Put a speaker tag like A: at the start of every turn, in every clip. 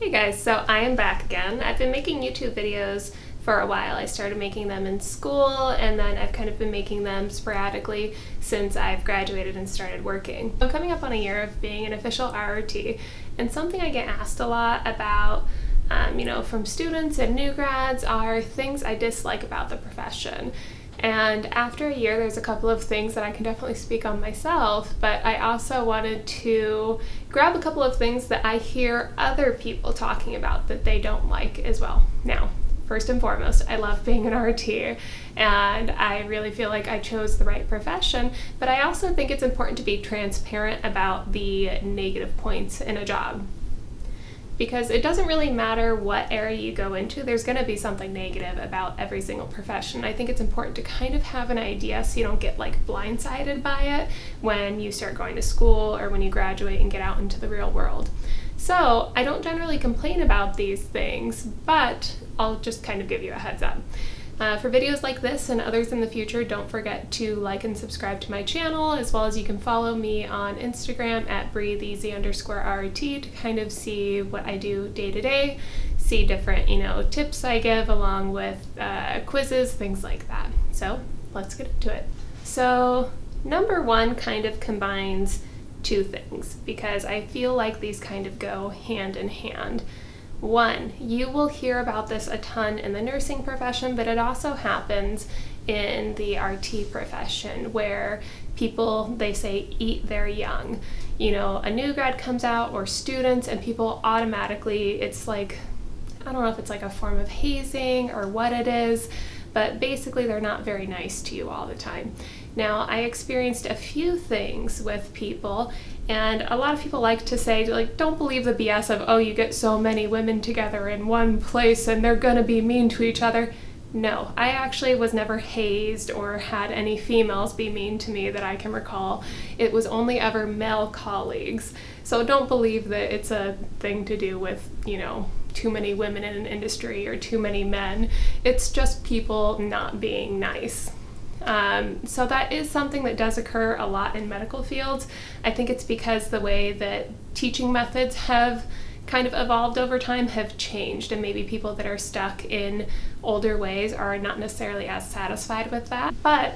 A: Hey guys, so I am back again. I've been making YouTube videos for a while. I started making them in school and then I've kind of been making them sporadically since I've graduated and started working. I'm coming up on a year of being an official RRT, and something I get asked a lot about from students and new grads are things I dislike about the profession. And after a year, there's a couple of things that I can definitely speak on myself, but I also wanted to grab a couple of things that I hear other people talking about that they don't like as well. Now, first and foremost, I love being an RT, and I really feel like I chose the right profession, but I also think it's important to be transparent about the negative points in a job. Because it doesn't really matter what area you go into, there's going to be something negative about every single profession. I think it's important to kind of have an idea so you don't get blindsided by it when you start going to school or when you graduate and get out into the real world. So I don't generally complain about these things, but I'll just kind of give you a heads up. For videos like this and others in the future, don't forget to like and subscribe to my channel, as well as you can follow me on Instagram at breatheeasy_RT to kind of see what I do day to day, see different, tips I give along with quizzes, things like that. So let's get into it. So number one kind of combines two things because I feel like these kind of go hand in hand. One, you will hear about this a ton in the nursing profession, but it also happens in the RT profession where people, they say, eat their young. A new grad comes out or students and people automatically, it's like, I don't know if it's like a form of hazing or what it is, but basically they're not very nice to you all the time. Now, I experienced a few things with people, and a lot of people like to say, don't believe the BS of, oh, you get so many women together in one place and they're gonna be mean to each other. No, I actually was never hazed or had any females be mean to me that I can recall. It was only ever male colleagues. So don't believe that it's a thing to do with, too many women in an industry or too many men. It's just people not being nice. So that is something that does occur a lot in medical fields. I think it's because the way that teaching methods have kind of evolved over time have changed, and maybe people that are stuck in older ways are not necessarily as satisfied with that. But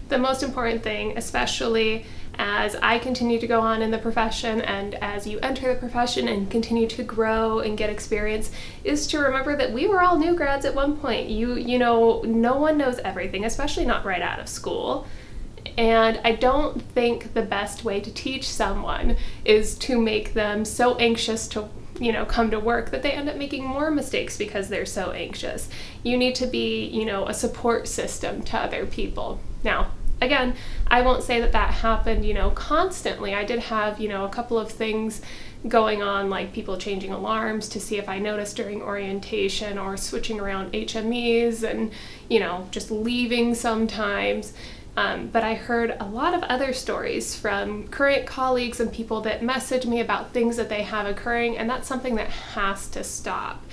A: the most important thing, especially as I continue to go on in the profession and as you enter the profession and continue to grow and get experience, is to remember that we were all new grads at one point. No one knows everything, especially not right out of school. And I don't think the best way to teach someone is to make them so anxious to come to work that they end up making more mistakes because they're so anxious. You need to be, a support system to other people. Now, again, I won't say that happened, constantly. I did have, a couple of things going on, like people changing alarms to see if I noticed during orientation or switching around HMEs and, just leaving sometimes. But I heard a lot of other stories from current colleagues and people that message me about things that they have occurring, and that's something that has to stop.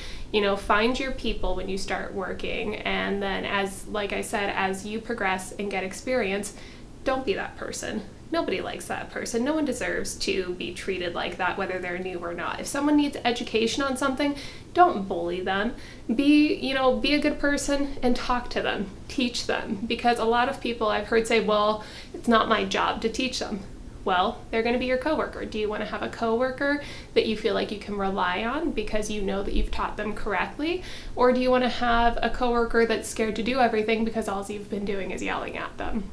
A: Find your people when you start working, and then like I said, as you progress and get experience, don't be that person. Nobody likes that person. No one deserves to be treated like that, whether they're new or not. If someone needs education on something, don't bully them. Be a good person and talk to them, teach them. Because a lot of people I've heard say, well, it's not my job to teach them. Well, they're going to be your coworker. Do you want to have a coworker that you feel like you can rely on because you know that you've taught them correctly? Or do you want to have a coworker that's scared to do everything because all you've been doing is yelling at them?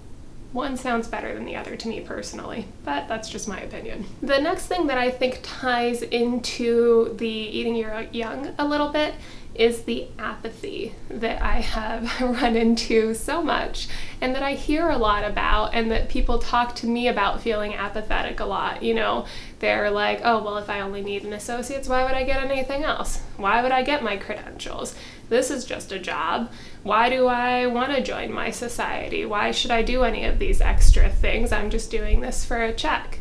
A: One sounds better than the other to me personally, but that's just my opinion. The next thing that I think ties into the eating your young a little bit is the apathy that I have run into so much and that I hear a lot about, and that people talk to me about feeling apathetic a lot. They're like, oh, well, if I only need an associate's, why would I get anything else? Why would I get my credentials? This is just a job. Why do I want to join my society? Why should I do any of these extra things? I'm just doing this for a check.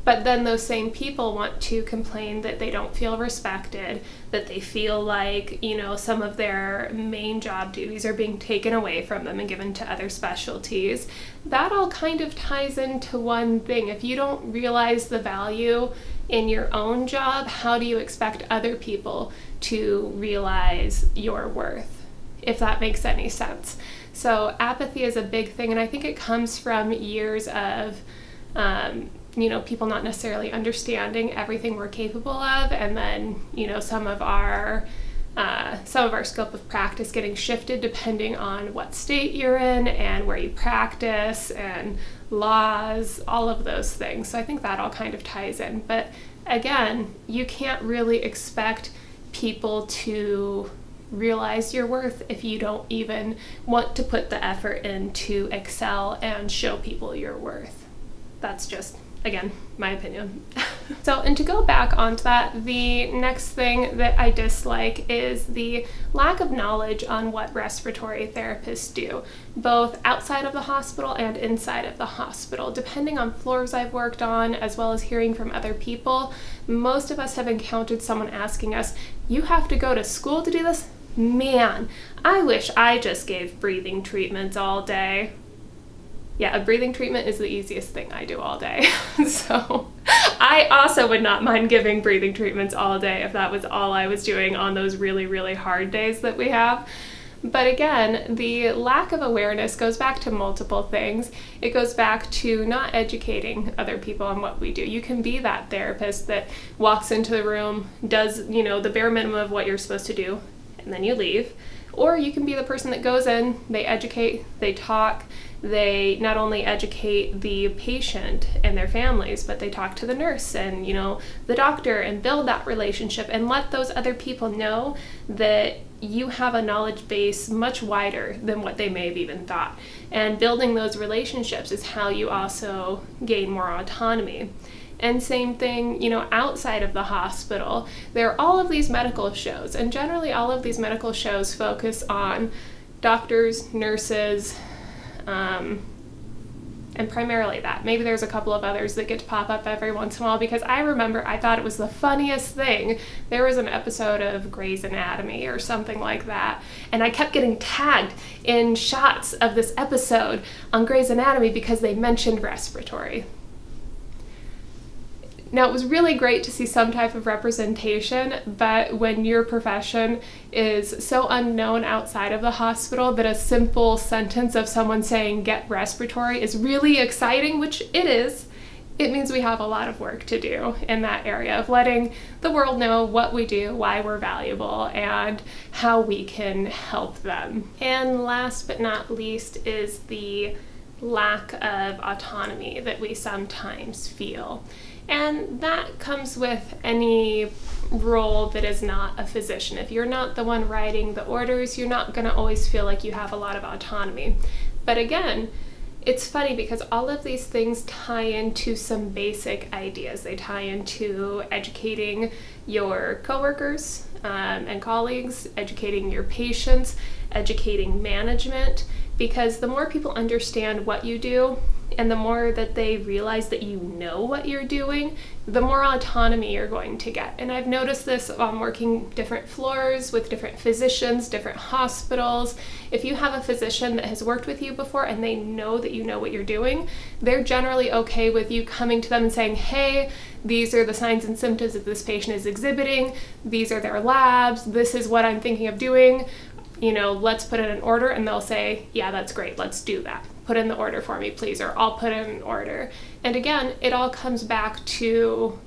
A: But then those same people want to complain that they don't feel respected, that they feel like, some of their main job duties are being taken away from them and given to other specialties. That all kind of ties into one thing. If you don't realize the value in your own job, how do you expect other people to realize your worth, if that makes any sense? So apathy is a big thing, and I think it comes from years of people not necessarily understanding everything we're capable of, and then some of our scope of practice getting shifted depending on what state you're in and where you practice and laws, all of those things. So I think that all kind of ties in. But again, you can't really expect people to realize your worth if you don't even want to put the effort in to excel and show people your worth. That's just, again, my opinion. So, and to go back onto that, the next thing that I dislike is the lack of knowledge on what respiratory therapists do, both outside of the hospital and inside of the hospital. Depending on floors I've worked on, as well as hearing from other people, most of us have encountered someone asking us, "You have to go to school to do this? Man, I wish I just gave breathing treatments all day." Yeah, a breathing treatment is the easiest thing I do all day. So I also would not mind giving breathing treatments all day if that was all I was doing on those really, really hard days that we have. But again, the lack of awareness goes back to multiple things. It goes back to not educating other people on what we do. You can be that therapist that walks into the room, does, the bare minimum of what you're supposed to do, and then you leave. Or you can be the person that goes in, they educate, they talk, they not only educate the patient and their families, but they talk to the nurse and, the doctor, and build that relationship and let those other people know that you have a knowledge base much wider than what they may have even thought. And building those relationships is how you also gain more autonomy. And same thing, outside of the hospital, there are all of these medical shows, and generally all of these medical shows focus on doctors, nurses, and primarily that. Maybe there's a couple of others that get to pop up every once in a while, because I remember I thought it was the funniest thing. There was an episode of Grey's Anatomy or something like that, and I kept getting tagged in shots of this episode on Grey's Anatomy because they mentioned respiratory. Now, it was really great to see some type of representation, but when your profession is so unknown outside of the hospital that a simple sentence of someone saying "get respiratory" is really exciting, which it is, it means we have a lot of work to do in that area of letting the world know what we do, why we're valuable, and how we can help them. And last but not least is the lack of autonomy that we sometimes feel. And that comes with any role that is not a physician. If you're not the one writing the orders, you're not going to always feel like you have a lot of autonomy. But again, it's funny because all of these things tie into some basic ideas. They tie into educating your coworkers and colleagues, educating your patients, educating management, because the more people understand what you do and the more that they realize that you know what you're doing, the more autonomy you're going to get. And I've noticed this on working different floors with different physicians, different hospitals. If you have a physician that has worked with you before and they know that you know what you're doing, they're generally okay with you coming to them and saying, "Hey, these are the signs and symptoms that this patient is exhibiting. These are their labs. This is what I'm thinking of doing. Let's put in an order." And they'll say, "Yeah, that's great. Let's do that. Put in the order for me, please," or "I'll put in an order." And again, it all comes back to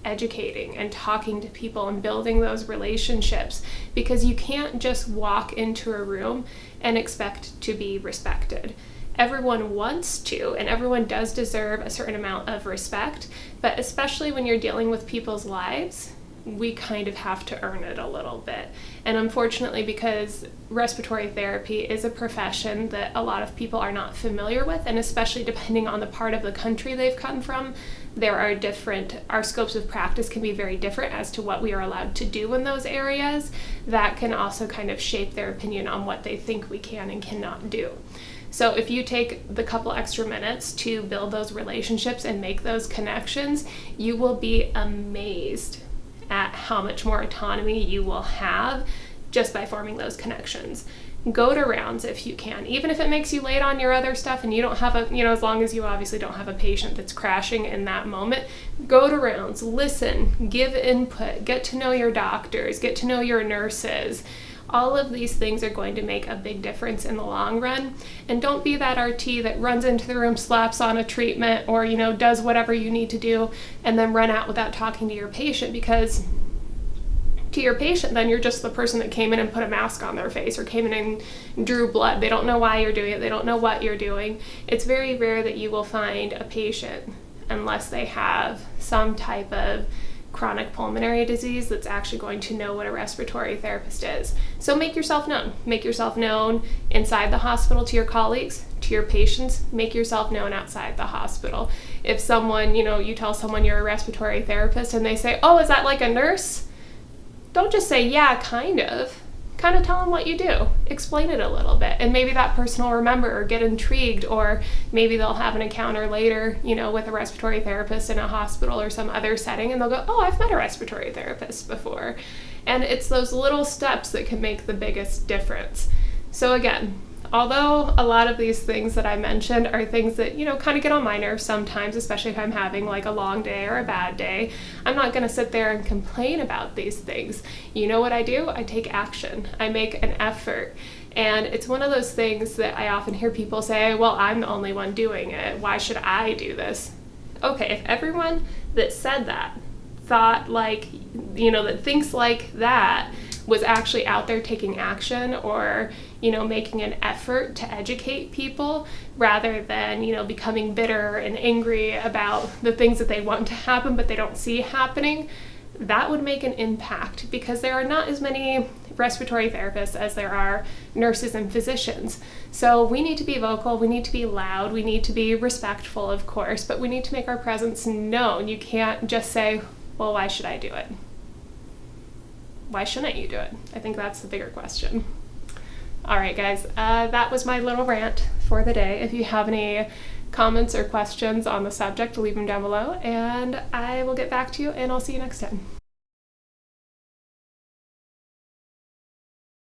A: educating and talking to people and building those relationships, because you can't just walk into a room and expect to be respected. Everyone wants to, and everyone does deserve a certain amount of respect, but especially when you're dealing with people's lives, we kind of have to earn it a little bit. And unfortunately, because respiratory therapy is a profession that a lot of people are not familiar with, and especially depending on the part of the country they've come from, our scopes of practice can be very different as to what we are allowed to do in those areas. That can also kind of shape their opinion on what they think we can and cannot do. So if you take the couple extra minutes to build those relationships and make those connections, you will be amazed at how much more autonomy you will have just by forming those connections. Go to rounds if you can, even if it makes you late on your other stuff and you don't have as long as you obviously don't have a patient that's crashing in that moment, go to rounds, listen, give input, get to know your doctors, get to know your nurses. All of these things are going to make a big difference in the long run. And don't be that RT that runs into the room, slaps on a treatment, or, does whatever you need to do and then run out without talking to your patient, because to your patient, then you're just the person that came in and put a mask on their face or came in and drew blood. They don't know why you're doing it. They don't know what you're doing. It's very rare that you will find a patient, unless they have some type of chronic pulmonary disease, that's actually going to know what a respiratory therapist is. So make yourself known. Make yourself known inside the hospital to your colleagues, to your patients. Make yourself known outside the hospital. If someone, you tell someone you're a respiratory therapist and they say, oh, is that like a nurse? Don't just say, yeah, kind of. Kind of tell them what you do. Explain it a little bit. And maybe that person will remember or get intrigued, or maybe they'll have an encounter later, with a respiratory therapist in a hospital or some other setting, and they'll go, oh, I've met a respiratory therapist before. And it's those little steps that can make the biggest difference. So again, although a lot of these things that I mentioned are things that, kind of get on my nerves sometimes, especially if I'm having like a long day or a bad day, I'm not going to sit there and complain about these things. You know what I do? I take action. I make an effort. And it's one of those things that I often hear people say, well, I'm the only one doing it. Why should I do this? Okay, if everyone that said that thought like, that thinks like that was actually out there taking action, or making an effort to educate people rather than becoming bitter and angry about the things that they want to happen but they don't see happening, that would make an impact, because there are not as many respiratory therapists as there are nurses and physicians. So we need to be vocal, we need to be loud, we need to be respectful, of course, but we need to make our presence known. You can't just say, well, why should I do it? Why shouldn't you do it? I think that's the bigger question. All right, guys, that was my little rant for the day. If you have any comments or questions on the subject, leave them down below, and I will get back to you, and I'll see you next time.